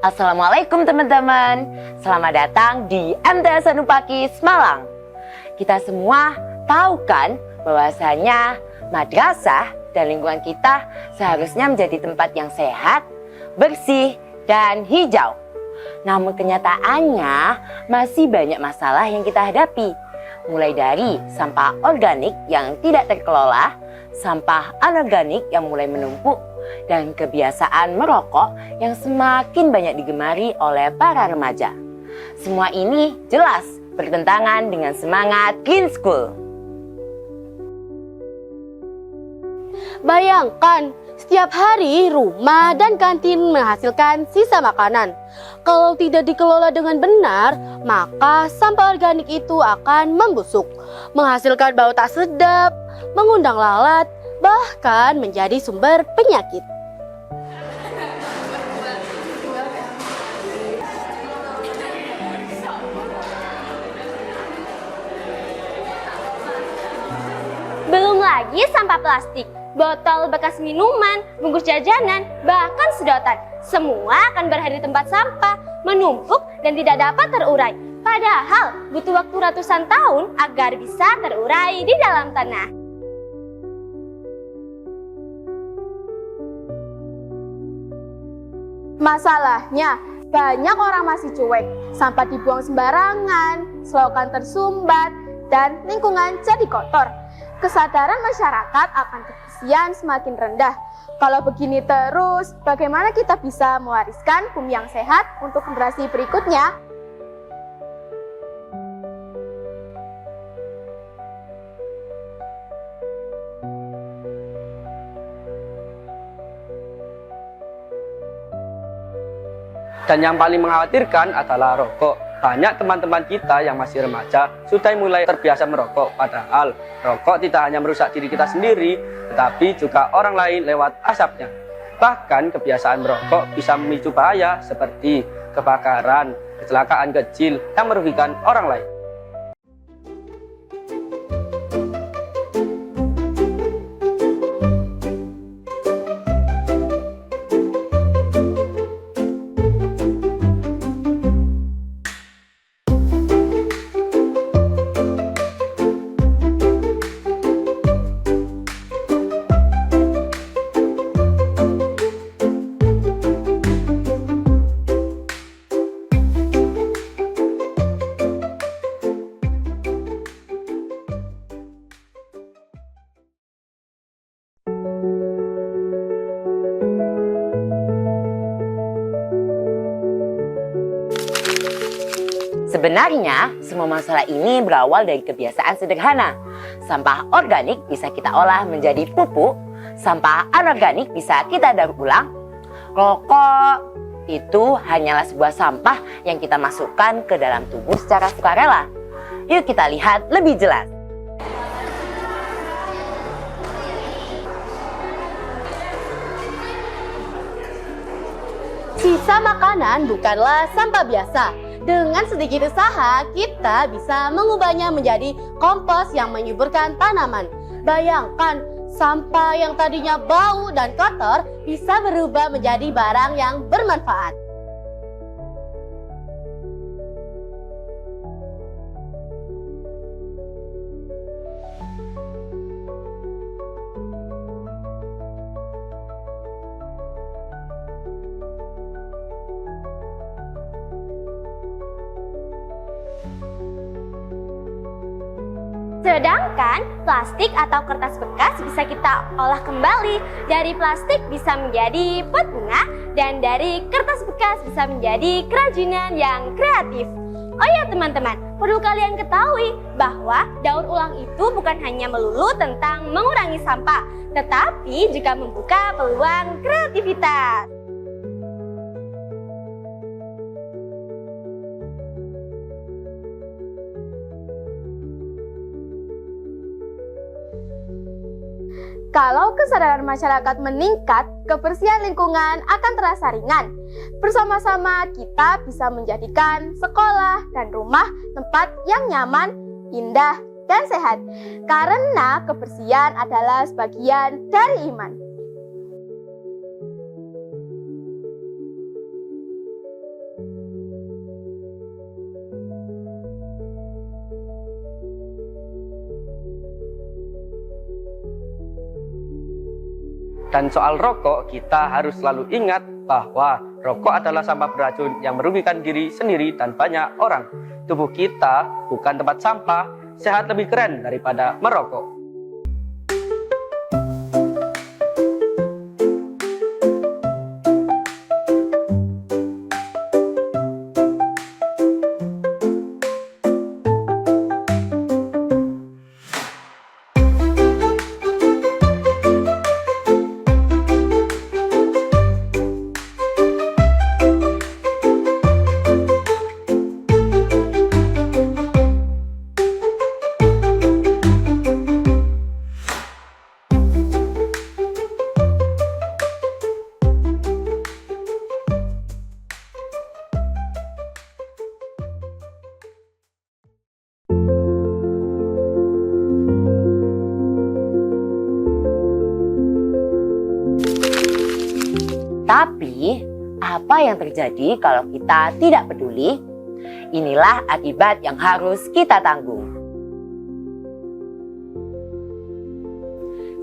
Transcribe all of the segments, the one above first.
Assalamualaikum teman-teman. Selamat datang di MTS Senupaki Malang. Kita semua tahu kan bahwasanya madrasah dan lingkungan kita seharusnya menjadi tempat yang sehat, bersih, dan hijau. Namun kenyataannya masih banyak masalah yang kita hadapi. Mulai dari sampah organik yang tidak terkelola, sampah anorganik yang mulai menumpuk, dan kebiasaan merokok yang semakin banyak digemari oleh para remaja. Semua ini jelas bertentangan dengan semangat Clean School. Bayangkan, setiap hari rumah dan kantin menghasilkan sisa makanan. Kalau tidak dikelola dengan benar, maka sampah organik itu akan membusuk, menghasilkan bau tak sedap, mengundang lalat, bahkan menjadi sumber penyakit. Belum lagi sampah plastik, botol bekas minuman, bungkus jajanan, bahkan sedotan. Semua akan berada di tempat sampah, menumpuk dan tidak dapat terurai. Padahal butuh waktu ratusan tahun agar bisa terurai di dalam tanah. Masalahnya, banyak orang masih cuek, sampah dibuang sembarangan, selokan tersumbat, dan lingkungan jadi kotor. Kesadaran masyarakat akan kebersihan semakin rendah. Kalau begini terus, bagaimana kita bisa mewariskan bumi yang sehat untuk generasi berikutnya? Dan yang paling mengkhawatirkan adalah rokok. Banyak teman-teman kita yang masih remaja sudah mulai terbiasa merokok. Padahal rokok tidak hanya merusak diri kita sendiri, tetapi juga orang lain lewat asapnya. Bahkan kebiasaan merokok bisa memicu bahaya seperti kebakaran, kecelakaan kecil yang merugikan orang lain. Sebenarnya, semua masalah ini berawal dari kebiasaan sederhana. Sampah organik bisa kita olah menjadi pupuk, sampah anorganik bisa kita daur ulang. Rokok itu hanyalah sebuah sampah yang kita masukkan ke dalam tubuh secara sukarela. Yuk kita lihat lebih jelas. Sisa makanan bukanlah sampah biasa. Dengan sedikit usaha, kita bisa mengubahnya menjadi kompos yang menyuburkan tanaman. Bayangkan, sampah yang tadinya bau dan kotor bisa berubah menjadi barang yang bermanfaat. Sedangkan plastik atau kertas bekas bisa kita olah kembali. Dari plastik bisa menjadi pot bunga, dan dari kertas bekas bisa menjadi kerajinan yang kreatif. Oh ya teman-teman, perlu kalian ketahui bahwa daur ulang itu bukan hanya melulu tentang mengurangi sampah, tetapi juga membuka peluang kreativitas. Kalau kesadaran masyarakat meningkat, kebersihan lingkungan akan terasa ringan. Bersama-sama kita bisa menjadikan sekolah dan rumah tempat yang nyaman, indah, dan sehat. Karena kebersihan adalah sebagian dari iman. Dan soal rokok, kita harus selalu ingat bahwa rokok adalah sampah beracun yang merugikan diri sendiri dan banyak orang. Tubuh kita bukan tempat sampah, sehat lebih keren daripada merokok. Tapi, apa yang terjadi kalau kita tidak peduli? Inilah akibat yang harus kita tanggung.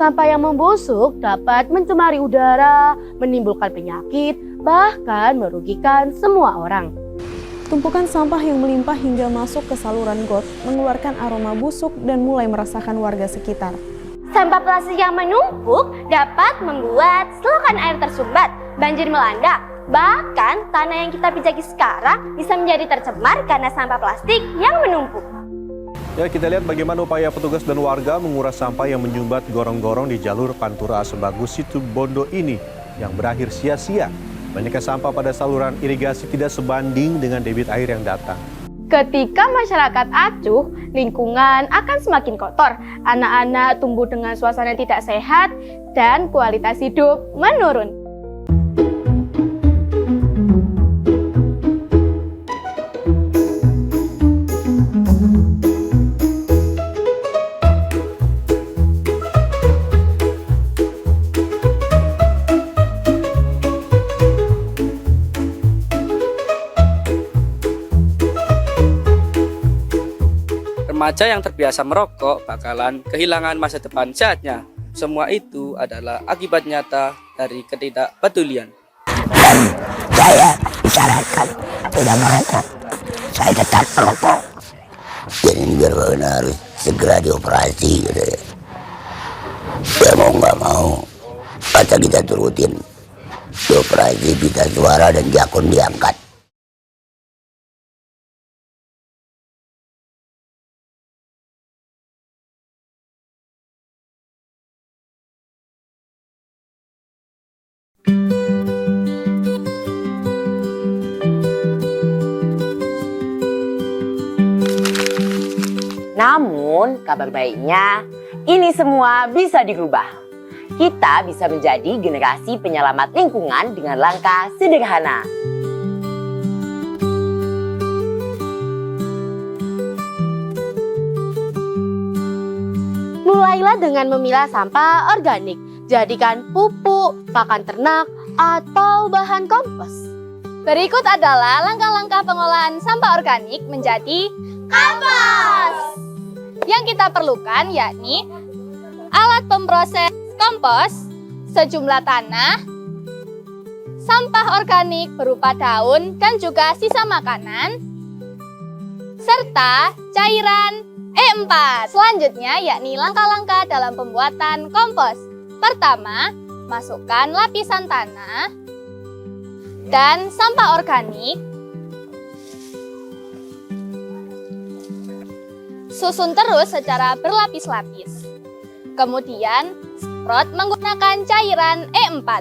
Sampah yang membusuk dapat mencemari udara, menimbulkan penyakit, bahkan merugikan semua orang. Tumpukan sampah yang melimpah hingga masuk ke saluran got mengeluarkan aroma busuk dan mulai meresahkan warga sekitar. Sampah plastik yang menumpuk dapat membuat selokan air tersumbat, banjir melanda. Bahkan tanah yang kita pijaki sekarang bisa menjadi tercemar karena sampah plastik yang menumpuk. Ya, kita lihat bagaimana upaya petugas dan warga menguras sampah yang menyumbat gorong-gorong di jalur Pantura Sebagus Situ Bondo ini yang berakhir sia-sia. Banyaknya sampah pada saluran irigasi tidak sebanding dengan debit air yang datang. Ketika masyarakat acuh, lingkungan akan semakin kotor. Anak-anak tumbuh dengan suasana tidak sehat dan kualitas hidup menurun. Remaja yang terbiasa merokok bakalan kehilangan masa depan sehatnya. Semua itu adalah akibat nyata dari ketidakpedulian. Saya disarankan tidak merokok. Saya tetap merokok. Jadi biar harus segera dioperasi. Gitu. Ya mau nggak mau, kata kita turutin. Dioperasi pita suara dan jakun diangkat. Namun, kabar baiknya, ini semua bisa dirubah. Kita bisa menjadi generasi penyelamat lingkungan dengan langkah sederhana. Mulailah dengan memilah sampah organik. Jadikan pupuk, pakan ternak, atau bahan kompos. Berikut adalah langkah-langkah pengolahan sampah organik menjadi kompos. Yang kita perlukan yakni alat pemproses kompos, sejumlah tanah, sampah organik berupa daun dan juga sisa makanan, serta cairan E4. Selanjutnya yakni langkah-langkah dalam pembuatan kompos. Pertama, masukkan lapisan tanah dan sampah organik. Susun terus secara berlapis-lapis. Kemudian, semprot menggunakan cairan E4.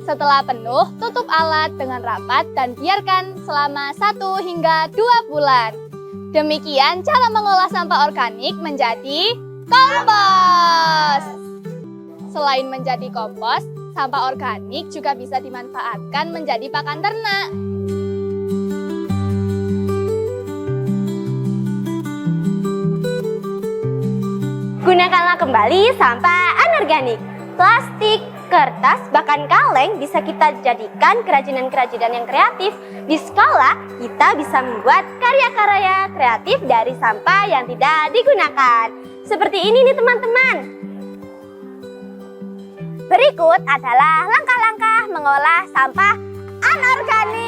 Setelah penuh, tutup alat dengan rapat dan biarkan selama 1 hingga 2 bulan. Demikian cara mengolah sampah organik menjadi kompos. Selain menjadi kompos, sampah organik juga bisa dimanfaatkan menjadi pakan ternak. Gunakanlah kembali sampah anorganik. Plastik, kertas, bahkan kaleng bisa kita jadikan kerajinan-kerajinan yang kreatif. Di sekolah, kita bisa membuat karya-karya kreatif dari sampah yang tidak digunakan. Seperti ini nih teman-teman. Berikut adalah langkah-langkah mengolah sampah anorganik.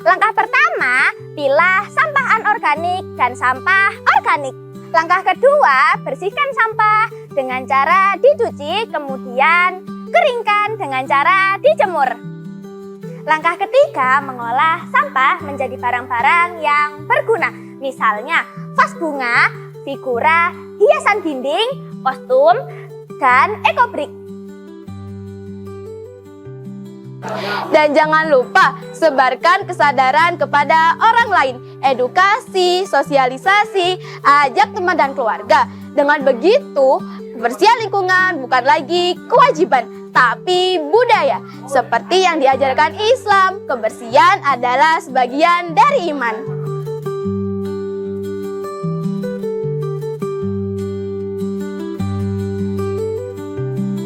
Langkah pertama, pilah sampah anorganik dan sampah organik. Langkah kedua, bersihkan sampah dengan cara dicuci, kemudian keringkan dengan cara dijemur. Langkah ketiga, mengolah sampah menjadi barang-barang yang berguna. Misalnya, vas bunga, figura, hiasan dinding, kostum, dan ekobrik. Dan jangan lupa sebarkan kesadaran kepada orang lain. Edukasi, sosialisasi, ajak teman dan keluarga. Dengan begitu, kebersihan lingkungan bukan lagi kewajiban, tapi budaya. Seperti yang diajarkan Islam, kebersihan adalah sebagian dari iman.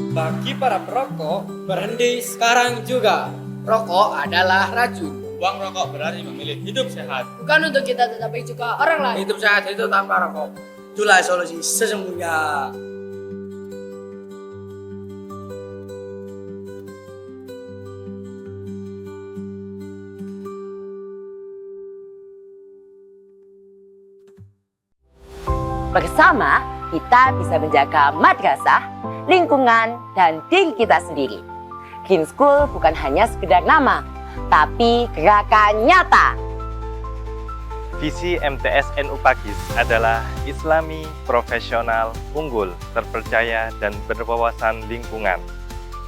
Bagi para perokok, berhenti sekarang juga. Rokok adalah racun. Buang rokok berarti memilih hidup sehat. Bukan untuk kita tetapi juga orang lain. Hidup sehat itu tanpa rokok. Itulah solusi sesungguhnya. Bersama, kita bisa menjaga madrasah, lingkungan, dan diri kita sendiri. Green School bukan hanya sekedar nama, tapi gerakan nyata. Visi MTS-NU Pakis adalah Islami, profesional, unggul, terpercaya, dan berwawasan lingkungan.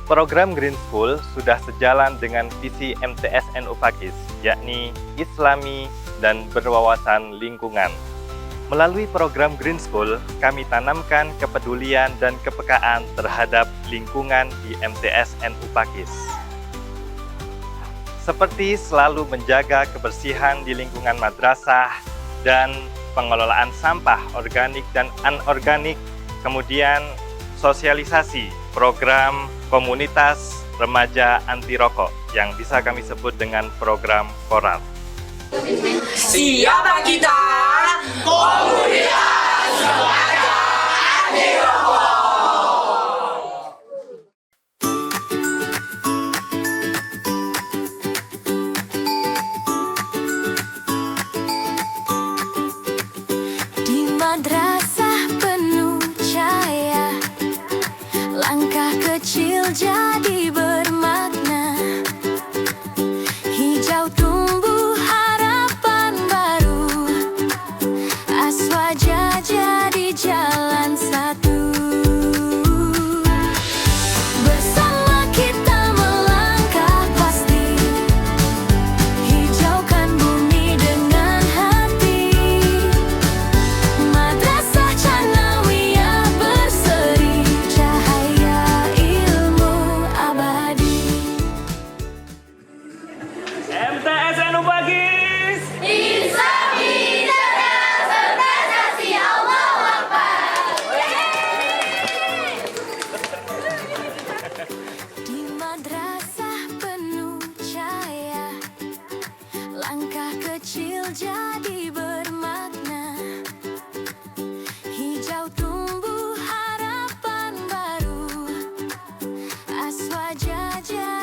Program Green School sudah sejalan dengan visi MTS-NU Pakis, yakni Islami dan berwawasan lingkungan. Melalui program Green School, kami tanamkan kepedulian dan kepekaan terhadap lingkungan di MTS-NU Pakis. Seperti selalu menjaga kebersihan di lingkungan madrasah dan pengelolaan sampah organik dan anorganik, kemudian sosialisasi program komunitas remaja anti rokok yang bisa kami sebut dengan program KORAL. Siapa kita? Komunitas remaja anti rokok. Di madrasah penuh cahaya, langkah kecil jadi bermakna. Hijau tumbuh harapan baru, aswaja jadi jalan satu. Bersama kita melangkah pasti, hijaukan bumi dengan hati. Madrasah Tsanawiyah berseri, cahaya ilmu abadi. MTS-NU Pakis! Islami cerdas berprestasi, Allahu Akbar. Di madrasah penuh cahaya, langkah kecil jadi bermakna. Hijau tumbuh harapan baru, aswaja jadi